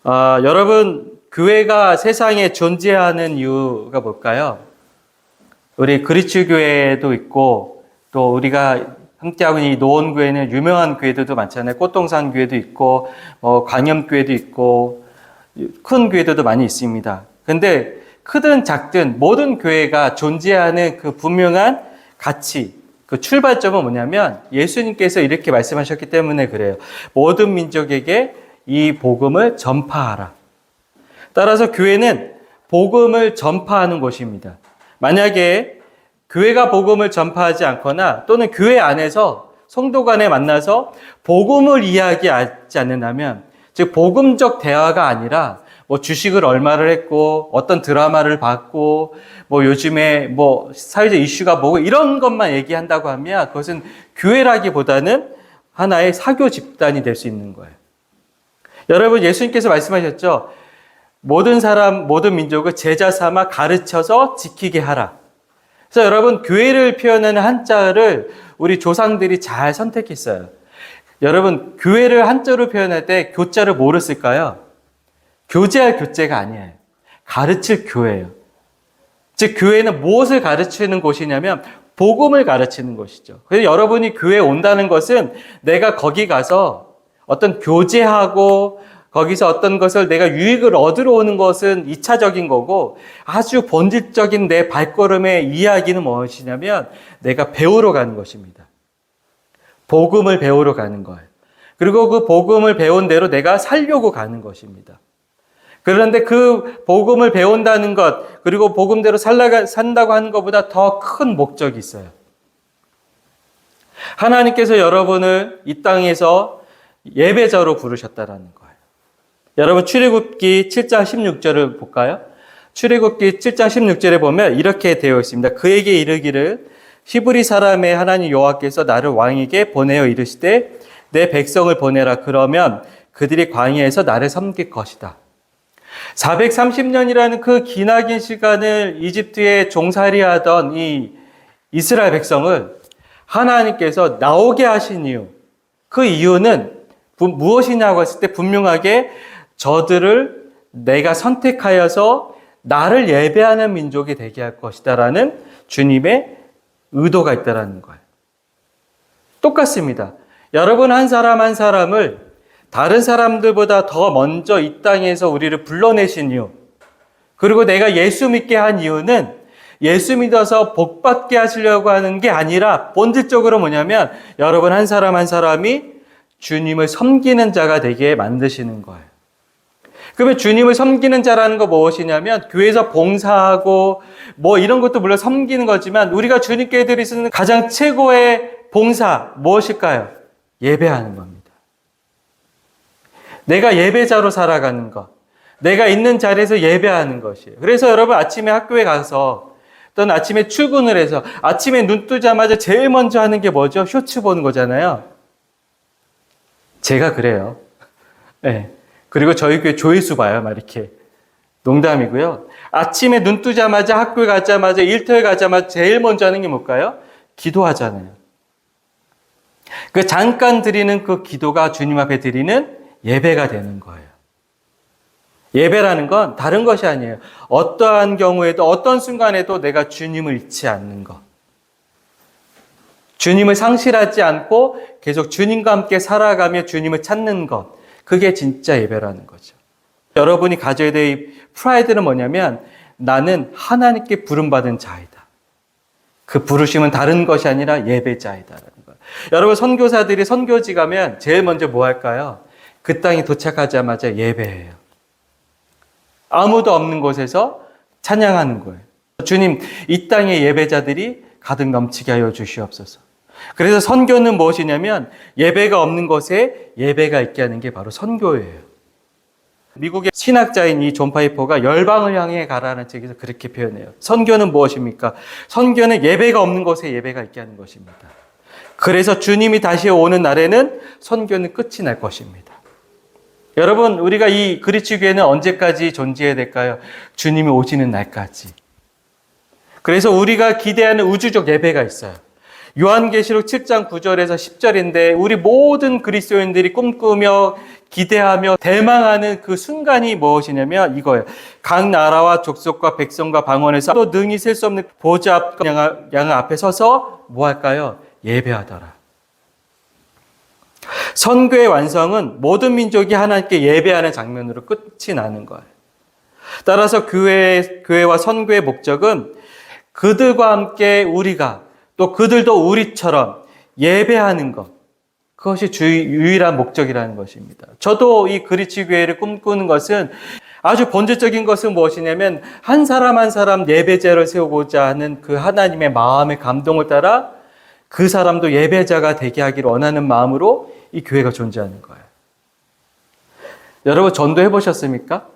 여러분, 교회가 세상에 존재하는 이유가 뭘까요? 우리 그리스도교회도 있고, 또 우리가 함께하고 있는 이 노원교회는 유명한 교회들도 많잖아요. 꽃동산 교회도 있고, 광염교회도 있고, 큰 교회들도 많이 있습니다. 근데 크든 작든 모든 교회가 존재하는 그 분명한 가치, 그 출발점은 뭐냐면 예수님께서 이렇게 말씀하셨기 때문에 그래요. 모든 민족에게 이 복음을 전파하라. 따라서 교회는 복음을 전파하는 곳입니다. 만약에 교회가 복음을 전파하지 않거나 또는 교회 안에서 성도 간에 만나서 복음을 이야기하지 않는다면, 즉 복음적 대화가 아니라 뭐 주식을 얼마를 했고 어떤 드라마를 봤고 뭐 요즘에 뭐 사회적 이슈가 뭐고 이런 것만 얘기한다고 하면 그것은 교회라기보다는 하나의 사교 집단이 될 수 있는 거예요. 여러분, 예수님께서 말씀하셨죠. 모든 사람, 모든 민족을 제자 삼아 가르쳐서 지키게 하라. 그래서 여러분, 교회를 표현하는 한자를 우리 조상들이 잘 선택했어요. 여러분, 교회를 한자로 표현할 때 교자를 뭐로 쓸까요? 교제할 교제가 아니에요. 가르칠 교회예요. 즉 교회는 무엇을 가르치는 곳이냐면 복음을 가르치는 곳이죠. 그래서 여러분이 교회에 온다는 것은 내가 거기 가서 어떤 교제하고 거기서 어떤 것을 내가 유익을 얻으러 오는 것은 2차적인 거고, 아주 본질적인 내 발걸음의 이야기는 무엇이냐면 내가 배우러 가는 것입니다. 복음을 배우러 가는 거예요. 그리고 그 복음을 배운 대로 내가 살려고 가는 것입니다. 그런데 그 복음을 배운다는 것, 그리고 복음대로 산다고 하는 것보다 더 큰 목적이 있어요. 하나님께서 여러분을 이 땅에서 예배자로 부르셨다라는 거예요. 여러분, 출애굽기 7장 16절을 볼까요? 출애굽기 7장 16절에 보면 이렇게 되어 있습니다. 그에게 이르기를 히브리 사람의 하나님 여호와께서 나를 왕에게 보내어 이르시되 내 백성을 보내라. 그러면 그들이 광야에서 나를 섬길 것이다. 430년이라는 그 기나긴 시간을 이집트에 종살이하던 이 이스라엘 백성을 하나님께서 나오게 하신 이유, 그 이유는 무엇이냐고 했을 때 분명하게 저들을 내가 선택하여서 나를 예배하는 민족이 되게 할 것이다라는 주님의 의도가 있다라는 거예요. 똑같습니다. 여러분, 한 사람 한 사람을 다른 사람들보다 더 먼저 이 땅에서 우리를 불러내신 이유, 그리고 내가 예수 믿게 한 이유는 예수 믿어서 복 받게 하시려고 하는 게 아니라 본질적으로 뭐냐면 여러분 한 사람 한 사람이 주님을 섬기는 자가 되게 만드시는 거예요. 그러면 주님을 섬기는 자라는 거 무엇이냐면 교회에서 봉사하고 뭐 이런 것도 물론 섬기는 거지만 우리가 주님께 드리는 가장 최고의 봉사 무엇일까요? 예배하는 겁니다. 내가 예배자로 살아가는 것, 내가 있는 자리에서 예배하는 것이에요. 그래서 여러분 아침에 학교에 가서 또는 아침에 출근을 해서 아침에 눈 뜨자마자 제일 먼저 하는 게 뭐죠? 쇼츠 보는 거잖아요. 제가 그래요. 네. 그리고 저희 교회 조회수 봐요, 막 이렇게. 농담이고요. 아침에 눈 뜨자마자 학교에 가자마자 일터에 가자마자 제일 먼저 하는 게 뭘까요? 기도하잖아요. 그 잠깐 드리는 그 기도가 주님 앞에 드리는 예배가 되는 거예요. 예배라는 건 다른 것이 아니에요. 어떠한 경우에도 어떤 순간에도 내가 주님을 잃지 않는 것. 주님을 상실하지 않고 계속 주님과 함께 살아가며 주님을 찾는 것. 그게 진짜 예배라는 거죠. 여러분이 가져야 될 프라이드는 뭐냐면 나는 하나님께 부름받은 자이다. 그 부르심은 다른 것이 아니라 예배자이다라는 거예요. 여러분, 선교사들이 선교지 가면 제일 먼저 뭐 할까요? 그 땅에 도착하자마자 예배해요. 아무도 없는 곳에서 찬양하는 거예요. 주님, 이 땅의 예배자들이 가득 넘치게 하여 주시옵소서. 그래서 선교는 무엇이냐면 예배가 없는 곳에 예배가 있게 하는 게 바로 선교예요. 미국의 신학자인 이 존 파이퍼가 열방을 향해 가라는 책에서 그렇게 표현해요. 선교는 무엇입니까? 선교는 예배가 없는 곳에 예배가 있게 하는 것입니다. 그래서 주님이 다시 오는 날에는 선교는 끝이 날 것입니다. 여러분, 우리가 이 그리스도교회는 언제까지 존재해야 될까요? 주님이 오시는 날까지. 그래서 우리가 기대하는 우주적 예배가 있어요. 요한계시록 7장 9절에서 10절인데 우리 모든 그리스도인들이 꿈꾸며 기대하며 대망하는 그 순간이 무엇이냐면 이거예요. 각 나라와 족속과 백성과 방언에서 또 능히 셀 수 없는 보좌 앞과 양 앞에 서서 뭐 할까요? 예배하더라. 선교의 완성은 모든 민족이 하나님께 예배하는 장면으로 끝이 나는 거예요. 따라서 교회와 선교의 목적은 그들과 함께 우리가 또 그들도 우리처럼 예배하는 것, 그것이 유일한 목적이라는 것입니다. 저도 이 그리스 교회를 꿈꾸는 것은 아주 본질적인 것은 무엇이냐면 한 사람 한 사람 예배자를 세우고자 하는 그 하나님의 마음의 감동을 따라 그 사람도 예배자가 되게 하기를 원하는 마음으로 이 교회가 존재하는 거예요. 여러분 전도해 보셨습니까?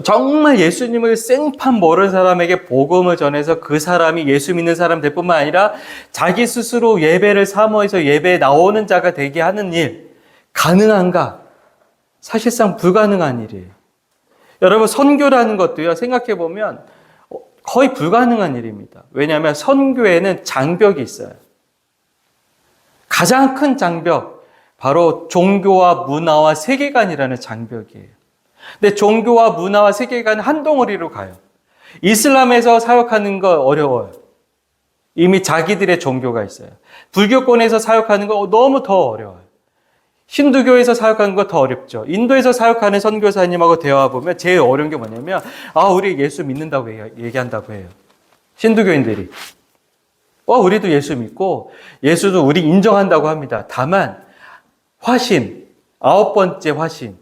정말 예수님을 생판 모르는 사람에게 복음을 전해서 그 사람이 예수 믿는 사람 될 뿐만 아니라 자기 스스로 예배를 사모해서 예배에 나오는 자가 되게 하는 일, 가능한가? 사실상 불가능한 일이에요. 여러분 선교라는 것도요, 생각해 보면 거의 불가능한 일입니다. 왜냐하면 선교에는 장벽이 있어요. 가장 큰 장벽, 바로 종교와 문화와 세계관이라는 장벽이에요. 근데 종교와 문화와 세계관은 한 덩어리로 가요. 이슬람에서 사역하는 거 어려워요. 이미 자기들의 종교가 있어요. 불교권에서 사역하는 거 너무 더 어려워요. 힌두교에서 사역하는 거 더 어렵죠. 인도에서 사역하는 선교사님하고 대화해보면 제일 어려운 게 뭐냐면 우리 예수 믿는다고 얘기한다고 해요. 힌두교인들이. 우리도 예수 믿고 예수도 우리 인정한다고 합니다. 다만 화신, 9번째 화신,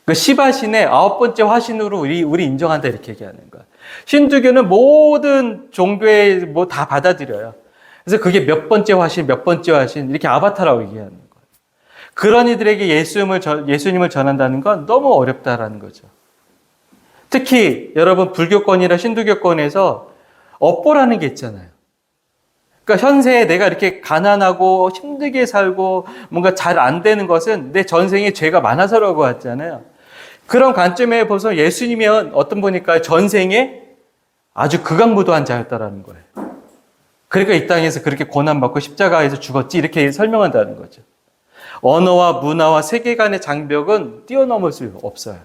그 시바신의 9번째 화신으로 우리 인정한다 이렇게 얘기하는 거야. 힌두교는 모든 종교에 뭐 다 받아들여요. 그래서 그게 몇 번째 화신 이렇게 아바타라고 얘기하는 거예요. 그런 이들에게 예수님을 전한다는 건 너무 어렵다라는 거죠. 특히 여러분 불교권이나 힌두교권에서 업보라는 게 있잖아요. 그러니까 현세에 내가 이렇게 가난하고 힘들게 살고 뭔가 잘 안 되는 것은 내 전생에 죄가 많아서라고 하잖아요. 그런 관점에 보서 예수님이 어떤 분일까요? 전생에 아주 극악무도한 자였다라는 거예요. 그러니까 이 땅에서 그렇게 고난받고 십자가에서 죽었지 이렇게 설명한다는 거죠. 언어와 문화와 세계관의 장벽은 뛰어넘을 수 없어요.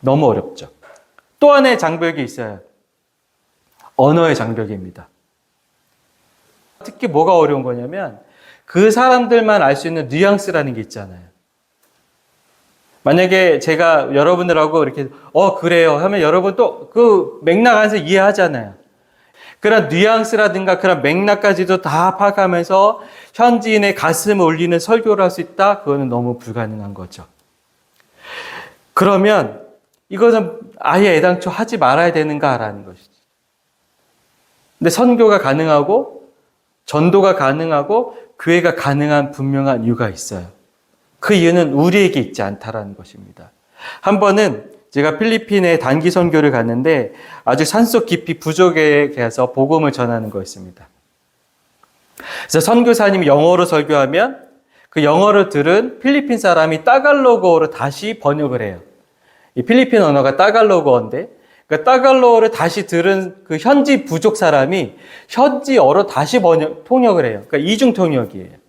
너무 어렵죠. 또 하나의 장벽이 있어요. 언어의 장벽입니다. 특히 뭐가 어려운 거냐면 그 사람들만 알 수 있는 뉘앙스라는 게 있잖아요. 만약에 제가 여러분들하고 이렇게 그래요 하면 여러분 또 그 맥락 안에서 이해하잖아요. 그런 뉘앙스라든가 그런 맥락까지도 다 파악하면서 현지인의 가슴을 울리는 설교를 할 수 있다? 그거는 너무 불가능한 거죠. 그러면 이것은 아예 애당초 하지 말아야 되는가라는 것이죠. 근데 선교가 가능하고 전도가 가능하고 교회가 가능한 분명한 이유가 있어요. 그 이유는 우리에게 있지 않다라는 것입니다. 한 번은 제가 필리핀에 단기 선교를 갔는데 아주 산속 깊이 부족에 가서 복음을 전하는 거였습니다. 그래서 선교사님이 영어로 설교하면 그 영어를 들은 필리핀 사람이 따갈로그어로 다시 번역을 해요. 이 필리핀 언어가 따갈로그어인데 그 따갈로그어를 다시 들은 그 현지 부족 사람이 현지어로 다시 통역을 해요. 그러니까 이중 통역이에요.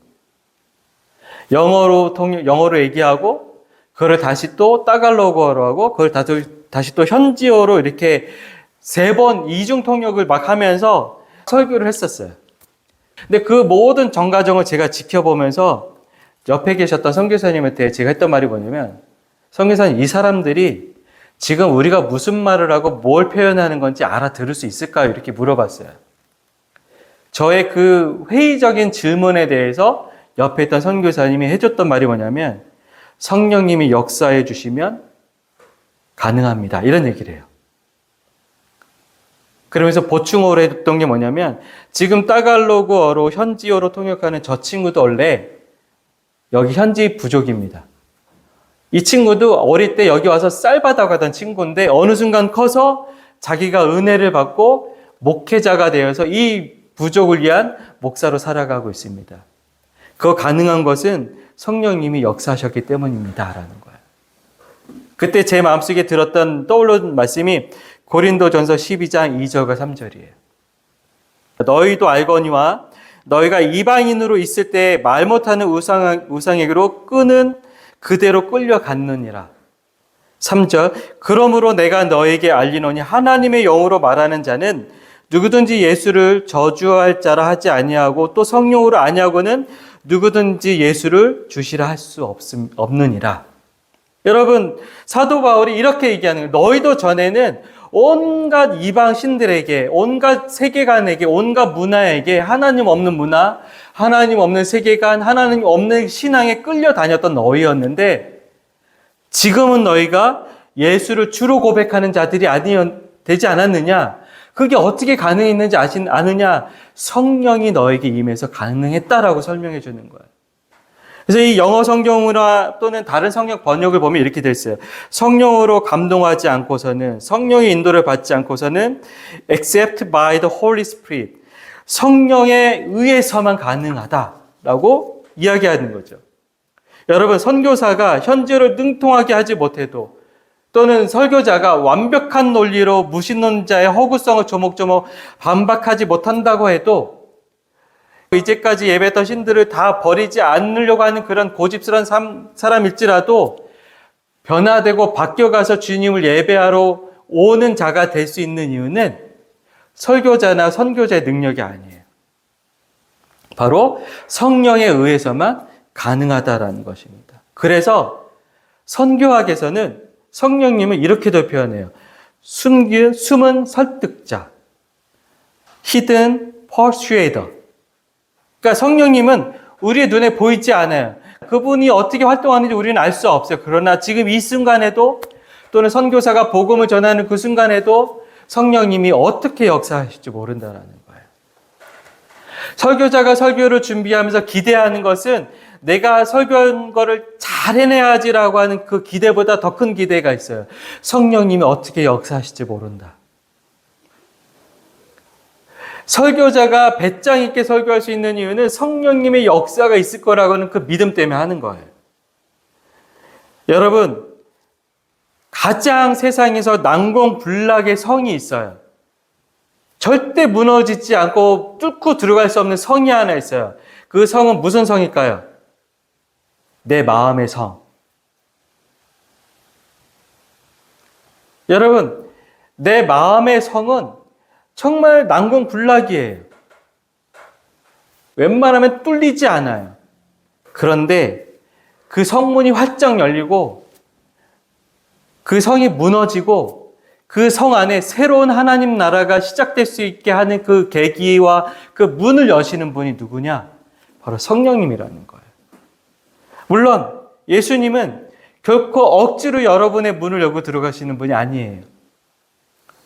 영어로 얘기하고 그걸 다시 또 따갈로그어로 하고 그걸 다시 또 현지어로 이렇게 3번 이중 통역을 막 하면서 설교를 했었어요. 근데 그 모든 정과정을 제가 지켜보면서 옆에 계셨던 선교사님한테 제가 했던 말이 뭐냐면 선교사님 이 사람들이 지금 우리가 무슨 말을 하고 뭘 표현하는 건지 알아들을 수 있을까요? 이렇게 물어봤어요. 저의 그 회의적인 질문에 대해서 옆에 있던 선교사님이 해줬던 말이 뭐냐면 성령님이 역사해 주시면 가능합니다. 이런 얘기를 해요. 그러면서 보충어로 했던 게 뭐냐면 지금 따갈로그어로 현지어로 통역하는 저 친구도 원래 여기 현지 부족입니다. 이 친구도 어릴 때 여기 와서 쌀 받아가던 친구인데 어느 순간 커서 자기가 은혜를 받고 목회자가 되어서 이 부족을 위한 목사로 살아가고 있습니다. 그거 가능한 것은 성령님이 역사하셨기 때문입니다. 라는 거예요. 그때 제 마음속에 떠올른 말씀이 고린도전서 12장 2절과 3절이에요. 너희도 알거니와 너희가 이방인으로 있을 때 말 못하는 우상에게로 끄는 그대로 끌려갔느니라. 3절 그러므로 내가 너에게 알리노니 하나님의 영으로 말하는 자는 누구든지 예수를 저주할 자라 하지 아니하고 또 성령으로 아니하고는 누구든지 예수를 주시라 할 수 없느니라. 여러분, 사도 바울이 이렇게 얘기하는 거예요. 너희도 전에는 온갖 이방 신들에게, 온갖 세계관에게, 온갖 문화에게 하나님 없는 문화, 하나님 없는 세계관, 하나님 없는 신앙에 끌려다녔던 너희였는데 지금은 너희가 예수를 주로 고백하는 자들이 되지 않았느냐? 그게 어떻게 가능했는지 아느냐? 성령이 너에게 임해서 가능했다라고 설명해 주는 거예요. 그래서 이 영어 성경이나 또는 다른 성경 번역을 보면 이렇게 돼 있어요. 성령으로 감동하지 않고서는, 성령의 인도를 받지 않고서는 except by the Holy Spirit, 성령에 의해서만 가능하다라고 이야기하는 거죠. 여러분, 선교사가 현재를 능통하게 하지 못해도 또는 설교자가 완벽한 논리로 무신론자의 허구성을 조목조목 반박하지 못한다고 해도 이제까지 예배했던 신들을 다 버리지 않으려고 하는 그런 고집스러운 사람일지라도 변화되고 바뀌어가서 주님을 예배하러 오는 자가 될 수 있는 이유는 설교자나 선교자의 능력이 아니에요. 바로 성령에 의해서만 가능하다라는 것입니다. 그래서 선교학에서는 성령님을 이렇게도 표현해요. 숨은 설득자, hidden persuader. 그러니까 성령님은 우리의 눈에 보이지 않아요. 그분이 어떻게 활동하는지 우리는 알 수 없어요. 그러나 지금 이 순간에도 또는 선교사가 복음을 전하는 그 순간에도 성령님이 어떻게 역사하실지 모른다라는 거예요. 설교자가 설교를 준비하면서 기대하는 것은 내가 설교한 거를 잘 해내야지라고 하는 그 기대보다 더 큰 기대가 있어요. 성령님이 어떻게 역사하실지 모른다. 설교자가 배짱 있게 설교할 수 있는 이유는 성령님의 역사가 있을 거라고는 그 믿음 때문에 하는 거예요. 여러분, 가장 세상에서 난공불락의 성이 있어요. 절대 무너지지 않고 뚫고 들어갈 수 없는 성이 하나 있어요. 그 성은 무슨 성일까요? 내 마음의 성. 여러분, 내 마음의 성은 정말 난공불락이에요. 웬만하면 뚫리지 않아요. 그런데 그 성문이 활짝 열리고 그 성이 무너지고 그 성 안에 새로운 하나님 나라가 시작될 수 있게 하는 그 계기와 그 문을 여시는 분이 누구냐? 바로 성령님이라는 거예요. 물론 예수님은 결코 억지로 여러분의 문을 열고 들어가시는 분이 아니에요.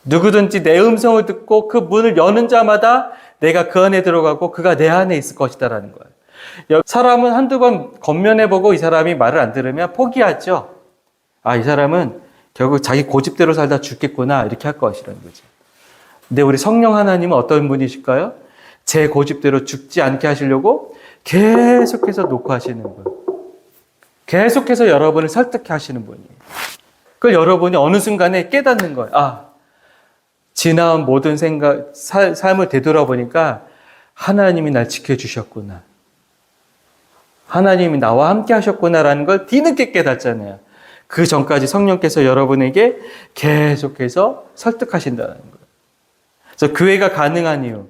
누구든지 내 음성을 듣고 그 문을 여는 자마다 내가 그 안에 들어가고 그가 내 안에 있을 것이다라는 거예요. 사람은 한두 번 겉면해보고 이 사람이 말을 안 들으면 포기하죠. 아, 이 사람은 결국 자기 고집대로 살다 죽겠구나 이렇게 할 것이라는 거죠. 근데 우리 성령 하나님은 어떤 분이실까요? 제 고집대로 죽지 않게 하시려고 계속해서 녹화하시는 분. 계속해서 여러분을 설득해 하시는 분이에요. 그걸 여러분이 어느 순간에 깨닫는 거예요. 아, 지나온 모든 삶을 되돌아보니까 하나님이 날 지켜주셨구나. 하나님이 나와 함께 하셨구나라는 걸 뒤늦게 깨닫잖아요. 그 전까지 성령께서 여러분에게 계속해서 설득하신다는 거예요. 그래서 교회가 가능한 이유,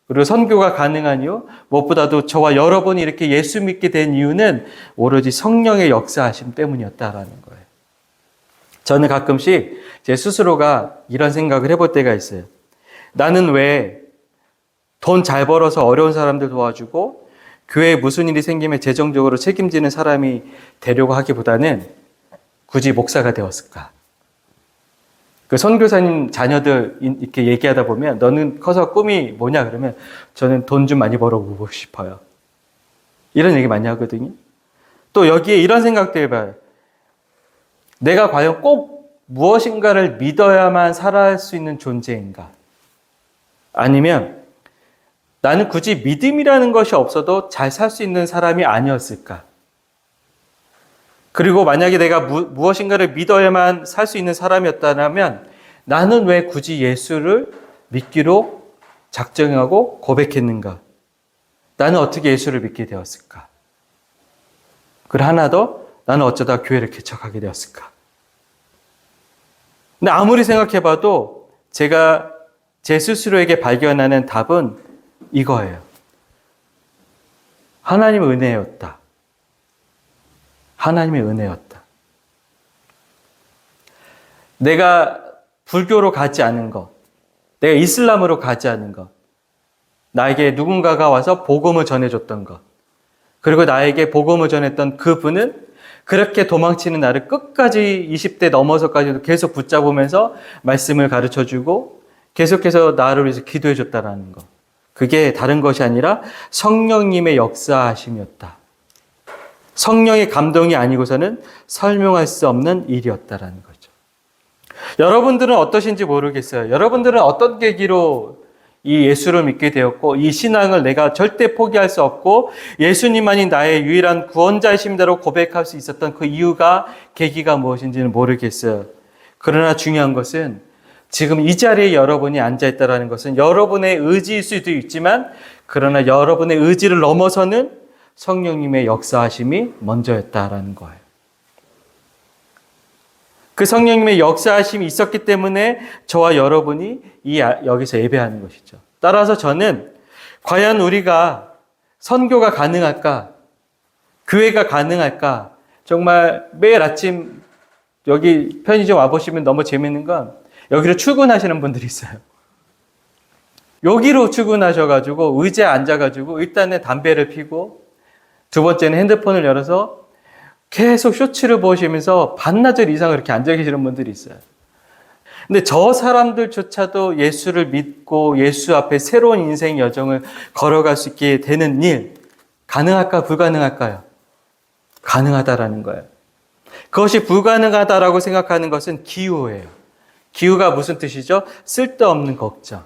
그리고 선교가 가능한 이유, 무엇보다도 저와 여러분이 이렇게 예수 믿게 된 이유는 오로지 성령의 역사하심 때문이었다라는 거예요. 저는 가끔씩 제 스스로가 이런 생각을 해볼 때가 있어요. 나는 왜 돈 잘 벌어서 어려운 사람들 도와주고 교회에 무슨 일이 생기면 재정적으로 책임지는 사람이 되려고 하기보다는 굳이 목사가 되었을까? 그 선교사님 자녀들 이렇게 얘기하다 보면 너는 커서 꿈이 뭐냐 그러면 저는 돈 좀 많이 벌어보고 싶어요. 이런 얘기 많이 하거든요. 또 여기에 이런 생각도 해봐요. 내가 과연 꼭 무엇인가를 믿어야만 살아갈 수 있는 존재인가? 아니면 나는 굳이 믿음이라는 것이 없어도 잘 살 수 있는 사람이 아니었을까? 그리고 만약에 내가 무엇인가를 믿어야만 살 수 있는 사람이었다면 나는 왜 굳이 예수를 믿기로 작정하고 고백했는가? 나는 어떻게 예수를 믿게 되었을까? 그리고 하나 더, 나는 어쩌다 교회를 개척하게 되었을까? 근데 아무리 생각해봐도 제가 제 스스로에게 발견하는 답은 이거예요. 하나님의 은혜였다. 하나님의 은혜였다. 내가 불교로 가지 않은 것, 내가 이슬람으로 가지 않은 것, 나에게 누군가가 와서 복음을 전해줬던 것, 그리고 나에게 복음을 전했던 그분은 그렇게 도망치는 나를 끝까지 20대 넘어서까지도 계속 붙잡으면서 말씀을 가르쳐주고 계속해서 나를 위해서 기도해줬다라는 것. 그게 다른 것이 아니라 성령님의 역사하심이었다. 성령의 감동이 아니고서는 설명할 수 없는 일이었다라는 거죠. 여러분들은 어떠신지 모르겠어요. 여러분들은 어떤 계기로 이 예수를 믿게 되었고 이 신앙을 내가 절대 포기할 수 없고 예수님만이 나의 유일한 구원자이심대로 고백할 수 있었던 그 이유가 계기가 무엇인지는 모르겠어요. 그러나 중요한 것은 지금 이 자리에 여러분이 앉아있다는 것은 여러분의 의지일 수도 있지만 그러나 여러분의 의지를 넘어서는 성령님의 역사하심이 먼저였다라는 거예요. 그 성령님의 역사하심이 있었기 때문에 저와 여러분이 여기서 예배하는 것이죠. 따라서 저는 과연 우리가 선교가 가능할까? 교회가 가능할까? 정말 매일 아침 여기 편의점 와보시면 너무 재밌는 건 여기로 출근하시는 분들이 있어요. 여기로 출근하셔가지고 의자에 앉아가지고 일단은 담배를 피고 두 번째는 핸드폰을 열어서 계속 쇼츠를 보시면서 반나절 이상 그렇게 앉아 계시는 분들이 있어요. 근데 저 사람들조차도 예수를 믿고 예수 앞에 새로운 인생 여정을 걸어갈 수 있게 되는 일, 가능할까, 불가능할까요? 가능하다라는 거예요. 그것이 불가능하다라고 생각하는 것은 기우예요. 기우가 무슨 뜻이죠? 쓸데없는 걱정.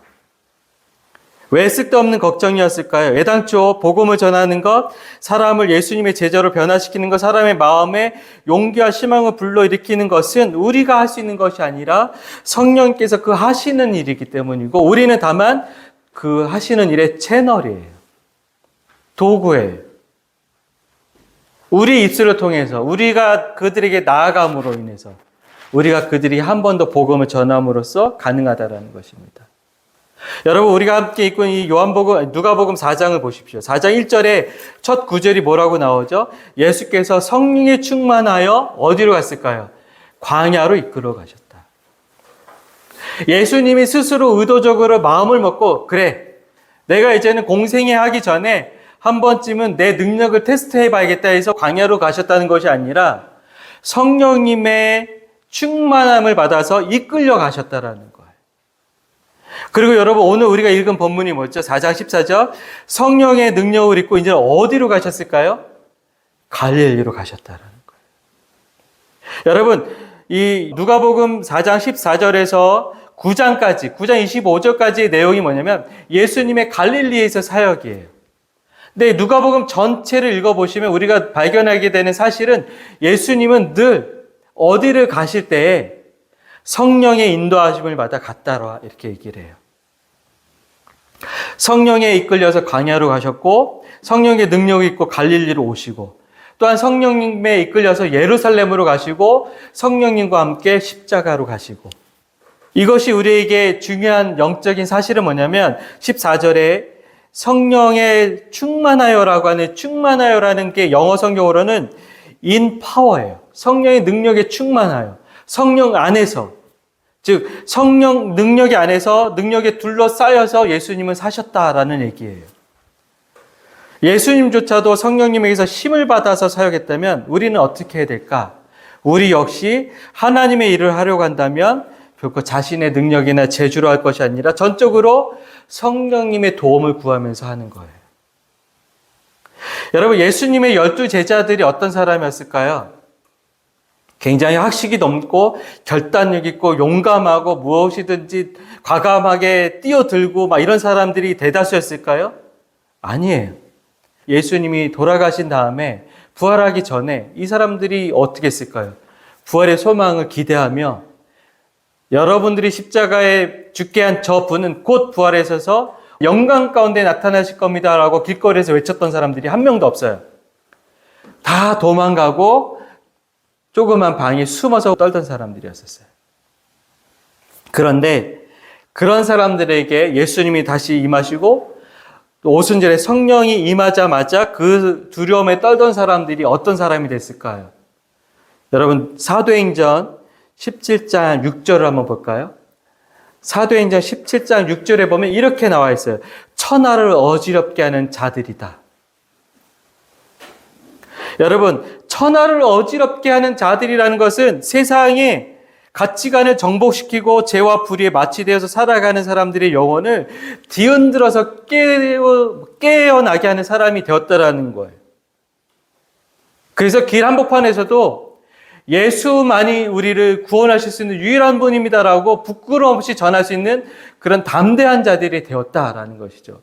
왜 쓸데없는 걱정이었을까요? 애당초 복음을 전하는 것, 사람을 예수님의 제자로 변화시키는 것, 사람의 마음에 용기와 희망을 불러일으키는 것은 우리가 할 수 있는 것이 아니라 성령께서 그 하시는 일이기 때문이고 우리는 다만 그 하시는 일의 채널이에요. 도구예요. 우리 입술을 통해서 우리가 그들에게 나아감으로 인해서 우리가 그들이 한 번 더 복음을 전함으로써 가능하다라는 것입니다. 여러분 우리가 함께 읽고 이 누가복음 4장을 보십시오. 4장 1절에 첫 구절이 뭐라고 나오죠? 예수께서 성령에 충만하여 어디로 갔을까요? 광야로 이끌어 가셨다. 예수님이 스스로 의도적으로 마음을 먹고 그래 내가 이제는 공생애 하기 전에 한 번쯤은 내 능력을 테스트해 봐야겠다 해서 광야로 가셨다는 것이 아니라 성령님의 충만함을 받아서 이끌려 가셨다라는 거예요. 그리고 여러분 오늘 우리가 읽은 본문이 뭐죠? 4장 14절 성령의 능력을 입고 이제 어디로 가셨을까요? 갈릴리로 가셨다라는 거예요. 여러분 이 누가복음 4장 14절에서 9장 25절까지의 내용이 뭐냐면 예수님의 갈릴리에서 사역이에요. 근데 누가복음 전체를 읽어보시면 우리가 발견하게 되는 사실은 예수님은 늘 어디를 가실 때에 성령의 인도하심을 받아 갔다라 이렇게 얘기를 해요. 성령에 이끌려서 광야로 가셨고 성령의 능력을 입고 갈릴리로 오시고 또한 성령님에 이끌려서 예루살렘으로 가시고 성령님과 함께 십자가로 가시고 이것이 우리에게 중요한 영적인 사실은 뭐냐면 14절에 성령에 충만하여라고 하는 충만하여라는 게 영어 성경으로는 in power예요. 성령의 능력에 충만하여. 성령 안에서 즉 성령 능력이 안에서 능력에 둘러싸여서 예수님은 사셨다라는 얘기예요. 예수님조차도 성령님에게서 힘을 받아서 사역했다면 우리는 어떻게 해야 될까? 우리 역시 하나님의 일을 하려고 한다면 결코 자신의 능력이나 재주로 할 것이 아니라 전적으로 성령님의 도움을 구하면서 하는 거예요. 여러분 예수님의 12 제자들이 어떤 사람이었을까요? 굉장히 학식이 넘고 결단력 있고 용감하고 무엇이든지 과감하게 뛰어들고 막 이런 사람들이 대다수였을까요? 아니에요. 예수님이 돌아가신 다음에 부활하기 전에 이 사람들이 어떻게 했을까요? 부활의 소망을 기대하며 여러분들이 십자가에 죽게 한 저 분은 곧 부활하셔서 영광 가운데 나타나실 겁니다라고 길거리에서 외쳤던 사람들이 한 명도 없어요. 다 도망가고 조그만 방에 숨어서 떨던 사람들이었었어요. 그런데 그런 사람들에게 예수님이 다시 임하시고 또 오순절에 성령이 임하자마자 그 두려움에 떨던 사람들이 어떤 사람이 됐을까요? 여러분 사도행전 17장 6절을 한번 볼까요? 사도행전 17장 6절에 보면 이렇게 나와 있어요. 천하를 어지럽게 하는 자들이다. 여러분, 천하를 어지럽게 하는 자들이라는 것은 세상에 가치관을 정복시키고 죄와 불의에 마취되어서 살아가는 사람들의 영혼을 뒤흔들어서 깨어나게 하는 사람이 되었다라는 거예요. 그래서 길 한복판에서도 예수만이 우리를 구원하실 수 있는 유일한 분입니다라고 부끄러움 없이 전할 수 있는 그런 담대한 자들이 되었다라는 것이죠.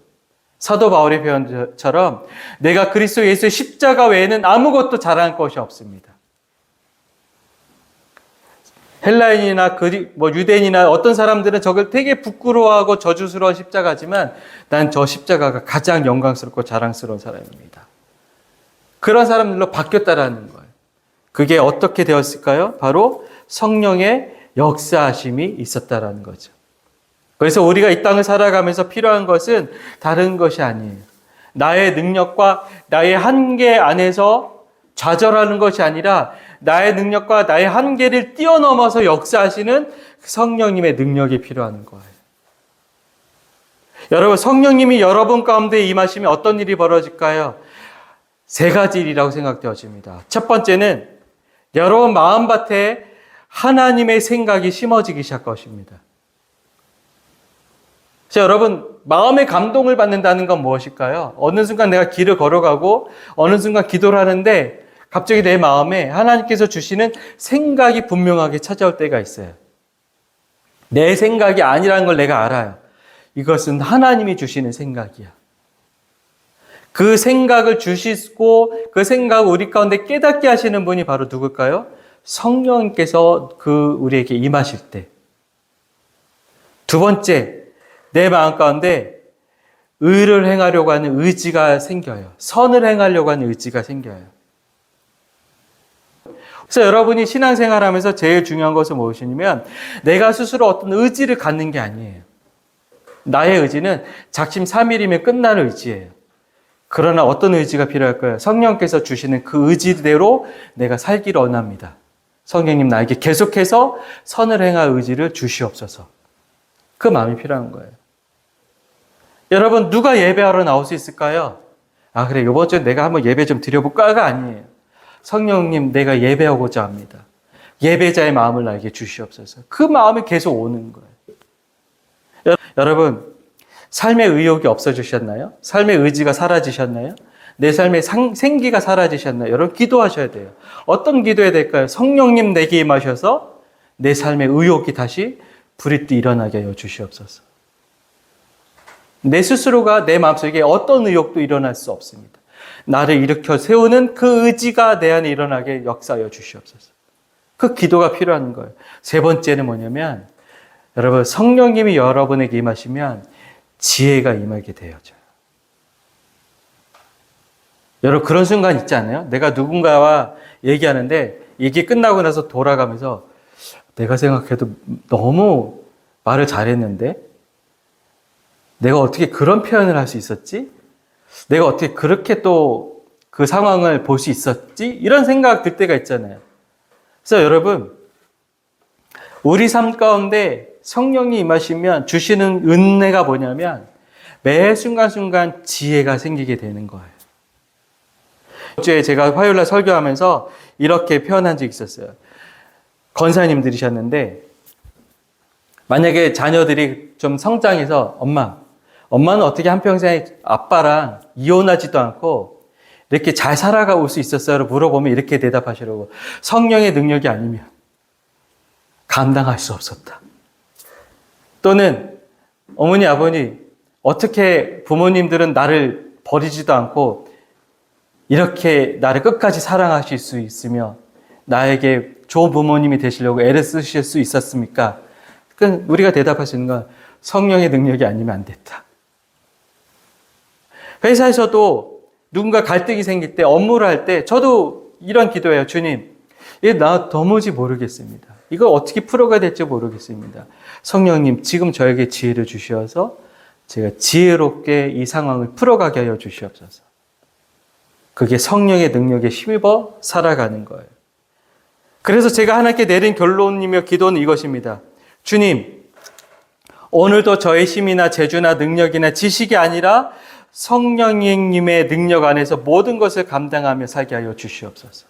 사도 바울의 표현처럼 내가 그리스도 예수의 십자가 외에는 아무것도 자랑할 것이 없습니다. 헬라인이나 유대인이나 어떤 사람들은 저걸 되게 부끄러워하고 저주스러운 십자가지만 난 저 십자가가 가장 영광스럽고 자랑스러운 사람입니다. 그런 사람들로 바뀌었다라는 거예요. 그게 어떻게 되었을까요? 바로 성령의 역사하심이 있었다라는 거죠. 그래서 우리가 이 땅을 살아가면서 필요한 것은 다른 것이 아니에요. 나의 능력과 나의 한계 안에서 좌절하는 것이 아니라 나의 능력과 나의 한계를 뛰어넘어서 역사하시는 성령님의 능력이 필요한 거예요. 여러분, 성령님이 여러분 가운데 임하시면 어떤 일이 벌어질까요? 세 가지 일이라고 생각되어집니다. 첫 번째는 여러분 마음밭에 하나님의 생각이 심어지기 시작할 것입니다. 자, 여러분, 마음의 감동을 받는다는 건 무엇일까요? 어느 순간 내가 길을 걸어가고 어느 순간 기도를 하는데 갑자기 내 마음에 하나님께서 주시는 생각이 분명하게 찾아올 때가 있어요. 내 생각이 아니라는 걸 내가 알아요. 이것은 하나님이 주시는 생각이야. 그 생각을 주시고 그 생각을 우리 가운데 깨닫게 하시는 분이 바로 누굴까요? 성령님께서 우리에게 임하실 때. 두 번째, 내 마음 가운데 의를 행하려고 하는 의지가 생겨요. 선을 행하려고 하는 의지가 생겨요. 그래서 여러분이 신앙생활하면서 제일 중요한 것은 무엇이냐면 내가 스스로 어떤 의지를 갖는 게 아니에요. 나의 의지는 작심삼일이면 끝나는 의지예요. 그러나 어떤 의지가 필요할까요? 성령께서 주시는 그 의지대로 내가 살기를 원합니다. 성령님 나에게 계속해서 선을 행할 의지를 주시옵소서. 그 마음이 필요한 거예요. 여러분, 누가 예배하러 나올 수 있을까요? 아, 그래, 이번 주에 내가 한번 예배 좀 드려볼까가 아니에요. 성령님, 내가 예배하고자 합니다. 예배자의 마음을 나에게 주시옵소서. 그 마음이 계속 오는 거예요. 여러분, 삶의 의욕이 없어지셨나요? 삶의 의지가 사라지셨나요? 내 삶의 생기가 사라지셨나요? 여러분, 기도하셔야 돼요. 어떤 기도해야 될까요? 성령님 내게 임하셔서 내 삶의 의욕이 다시 불이 일어나게 하여 주시옵소서. 내 스스로가 내 마음속에 어떤 의욕도 일어날 수 없습니다. 나를 일으켜 세우는 그 의지가 내 안에 일어나게 역사하여 주시옵소서. 그 기도가 필요한 거예요. 세 번째는 뭐냐면 여러분, 성령님이 여러분에게 임하시면 지혜가 임하게 되어져요. 여러분, 그런 순간 있지 않아요? 내가 누군가와 얘기하는데 얘기 끝나고 나서 돌아가면서 내가 생각해도 너무 말을 잘했는데 내가 어떻게 그런 표현을 할 수 있었지? 내가 어떻게 그렇게 또 그 상황을 볼 수 있었지? 이런 생각 들 때가 있잖아요. 그래서 여러분, 우리 삶 가운데 성령이 임하시면 주시는 은혜가 뭐냐면 매 순간순간 지혜가 생기게 되는 거예요. 어제 제가 화요일날 설교하면서 이렇게 표현한 적이 있었어요. 권사님들이셨는데 만약에 자녀들이 좀 성장해서 엄마는 어떻게 한평생 아빠랑 이혼하지도 않고 이렇게 잘 살아가고 올 수 있었어요? 물어보면 이렇게 대답하시라고. 성령의 능력이 아니면 감당할 수 없었다. 또는 어머니, 아버니, 어떻게 부모님들은 나를 버리지도 않고 이렇게 나를 끝까지 사랑하실 수 있으며 나에게 좋은 부모님이 되시려고 애를 쓰실 수 있었습니까? 그러니까 우리가 대답할 수 있는 건 성령의 능력이 아니면 안 됐다. 회사에서도 누군가 갈등이 생길 때, 업무를 할 때 저도 이런 기도해요. 주님, 이게 나 도무지 모르겠습니다. 이걸 어떻게 풀어가야 될지 모르겠습니다. 성령님, 지금 저에게 지혜를 주셔서 제가 지혜롭게 이 상황을 풀어가게 하여 주시옵소서. 그게 성령의 능력에 힘입어 살아가는 거예요. 그래서 제가 하나님께 내린 결론이며 기도는 이것입니다. 주님, 오늘도 저의 힘이나 재주나 능력이나 지식이 아니라 성령님의 능력 안에서 모든 것을 감당하며 살게 하여 주시옵소서.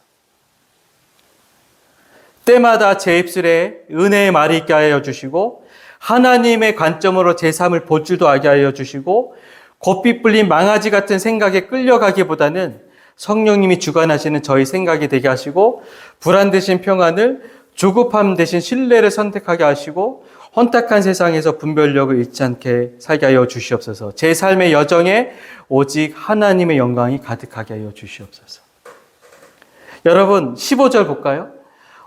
때마다 제 입술에 은혜의 말이 있게 하여 주시고 하나님의 관점으로 제 삶을 볼 줄도 알게 하여 주시고 곱비 뿔린 망아지 같은 생각에 끌려가기보다는 성령님이 주관하시는 저희 생각이 되게 하시고 불안 대신 평안을, 조급함 대신 신뢰를 선택하게 하시고 혼탁한 세상에서 분별력을 잃지 않게 살게 하여 주시옵소서. 제 삶의 여정에 오직 하나님의 영광이 가득하게 하여 주시옵소서. 여러분, 15절 볼까요?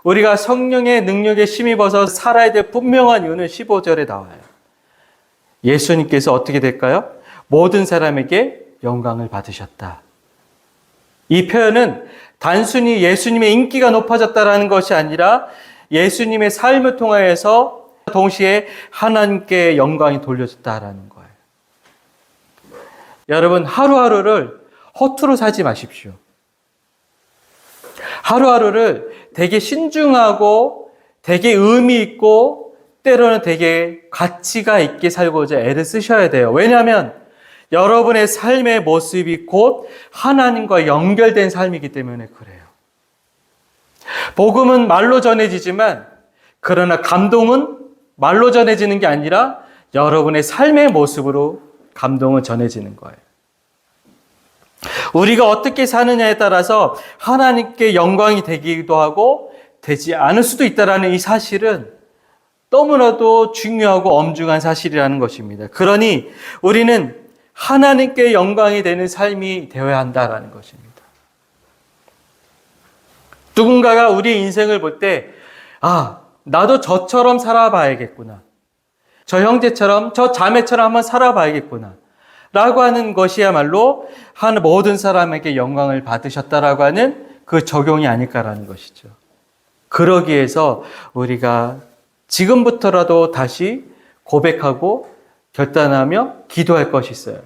우리가 성령의 능력에 힘입어서 살아야 될 분명한 이유는 15절에 나와요. 예수님께서 어떻게 될까요? 모든 사람에게 영광을 받으셨다. 이 표현은 단순히 예수님의 인기가 높아졌다라는 것이 아니라 예수님의 삶을 통하여서 동시에 하나님께 영광이 돌려졌다라는 거예요. 여러분, 하루하루를 허투루 살지 마십시오. 하루하루를 되게 신중하고 되게 의미 있고 때로는 되게 가치가 있게 살고자 애를 쓰셔야 돼요. 왜냐하면 여러분의 삶의 모습이 곧 하나님과 연결된 삶이기 때문에 그래요. 복음은 말로 전해지지만 그러나 감동은 말로 전해지는 게 아니라 여러분의 삶의 모습으로 감동은 전해지는 거예요. 우리가 어떻게 사느냐에 따라서 하나님께 영광이 되기도 하고 되지 않을 수도 있다는 이 사실은 너무나도 중요하고 엄중한 사실이라는 것입니다. 그러니 우리는 하나님께 영광이 되는 삶이 되어야 한다는 것입니다. 누군가가 우리 인생을 볼 때, 나도 저처럼 살아봐야겠구나. 저 형제처럼, 저 자매처럼 한번 살아봐야겠구나. 라고 하는 것이야말로 모든 사람에게 영광을 받으셨다라고 하는 그 적용이 아닐까라는 것이죠. 그러기 위해서 우리가 지금부터라도 다시 고백하고 결단하며 기도할 것이 있어요.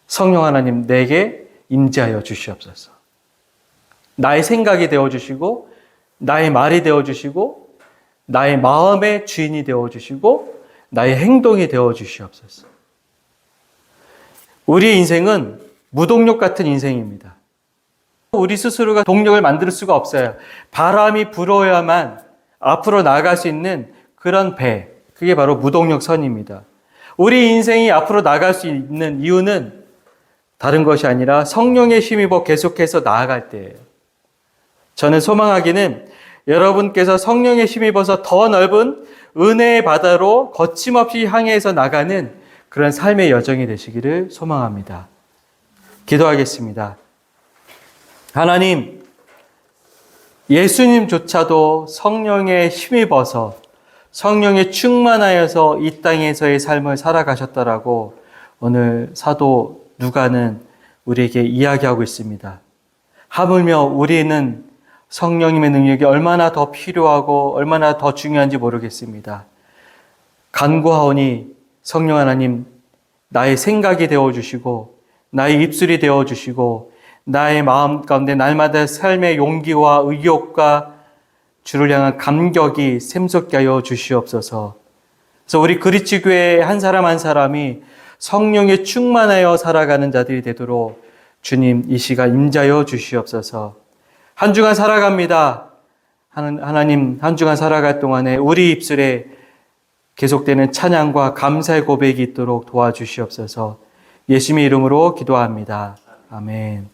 성령 하나님, 내게 임재하여 주시옵소서. 나의 생각이 되어주시고 나의 말이 되어주시고 나의 마음의 주인이 되어주시고 나의 행동이 되어주시옵소서. 우리의 인생은 무동력 같은 인생입니다. 우리 스스로가 동력을 만들 수가 없어요. 바람이 불어야만 앞으로 나아갈 수 있는 그런 배, 그게 바로 무동력 선입니다. 우리 인생이 앞으로 나아갈 수 있는 이유는 다른 것이 아니라 성령의 힘입어 계속해서 나아갈 때예요. 저는 소망하기는 여러분께서 성령의 힘입어서 더 넓은 은혜의 바다로 거침없이 향해서 나가는 그런 삶의 여정이 되시기를 소망합니다. 기도하겠습니다. 하나님, 예수님조차도 성령에 힘입어서 성령에 충만하여서 이 땅에서의 삶을 살아가셨다라고 오늘 사도 누가는 우리에게 이야기하고 있습니다. 하물며 우리는 성령님의 능력이 얼마나 더 필요하고 얼마나 더 중요한지 모르겠습니다. 간구하오니 성령 하나님, 나의 생각이 되어주시고 나의 입술이 되어주시고 나의 마음 가운데 날마다 삶의 용기와 의욕과 주를 향한 감격이 샘솟게 하여 주시옵소서. 그래서 우리 그리스도교회 한 사람 한 사람이 성령에 충만하여 살아가는 자들이 되도록 주님 이 시간 임자여 주시옵소서. 한 주간 살아갑니다. 하나님, 한 주간 살아갈 동안에 우리 입술에 계속되는 찬양과 감사의 고백이 있도록 도와주시옵소서. 예수님의 이름으로 기도합니다. 아멘.